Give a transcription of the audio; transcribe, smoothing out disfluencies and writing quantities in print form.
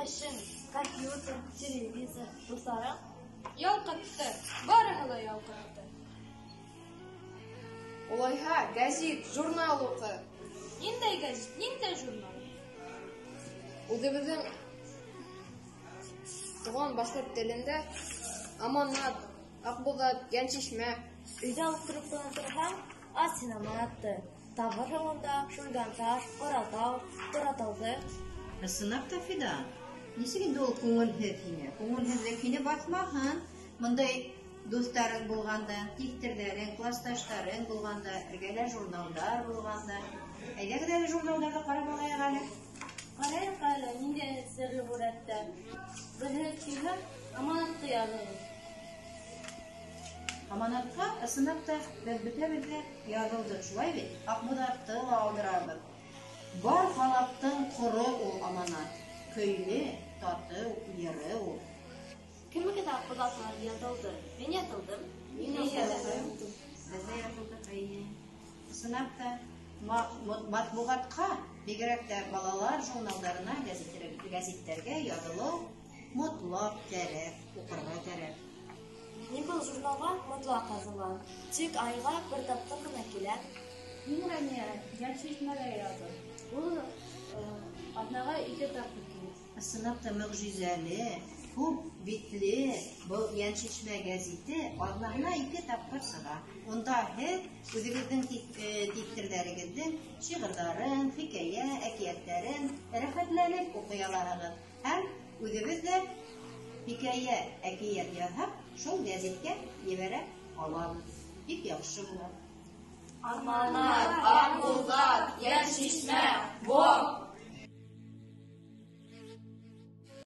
Мәшин, компьютер, телевизор, дусларың? Ялкытты, барыһы ла ялкытты. Улайһа, гәзит, журнал уҡы. Ниндәй гәзит, ниндәй журнал? Үҙебеҙҙең туған башҡорт телендә Аманат, Аҡбуҙат, Йәншишмә. Өйдә ултырып кына торһаң, Асинаматты, табырһың унда Шульганташ, Ҡаратау, Торатауҙы. Ысынлап та, Фидан, нисек инде ул күңелһеҙ һиңә? Күңелһеҙлек һине баҫмаһын. Мындай дуҫтарың булғанда, тиҫтерҙәрең, класташтарың булғанда, эргәлә журналдар булғанда. Әйҙәгеҙ әле журналдарҙы ҡарап алайыҡ әле. Ҡарайыҡ әле, ниндәй серле бүрәттәр. Белһеҙ килһә, Аманатты яҙығыҙ. Аманатҡа, ысынлап та, беҙ бөтәбеҙ ҙә яҙылдыҡ, шулай бит? Аҡбуҙатты ла алдырабыҙ. Бар халаҡтың ҡоро ул Аманат. Көйлө, татыу, йыры ул. Кемегеҙ Аҡбуҙатҡа ятылды? Мин ятылдым. Мин ятылдым. Беҙ ҙә ятылдыҡ, әйе. Ысынлап та, матбуғатҡа, бигерәк тә балалар журналдарына, гәзиттәргә яҙылыу мотлаҡ кәрәк, уҡырға кәрәк. Мин был журналға мотлаҡ язылам. Тик айға бер тапҡыр ғына килә. Мин Рәмиә, Йәншишмәгә яҙым. Ул аҙнаға 2 тапҡыр килә. Ысынлап та мөғжизәле, күп битле был Йәншишмә гәзите аҙнаһына 2 тапҡыр сыға. Унда һеҙ үҙегеҙҙең тиҫтерҙәрегеҙҙең шиғырҙарын, хикәйә, әкиәттәрен рәхәтләнеп уҡый алаһығыҙ. Һәм үҙегеҙ дә хикәйә, әкиәт яҙһаҡ, шул гәзиткә ебәрә алабыҙ. Бик яҡшы була. Аманат, Аҡбуҙат, Йәншишмә, ВОК!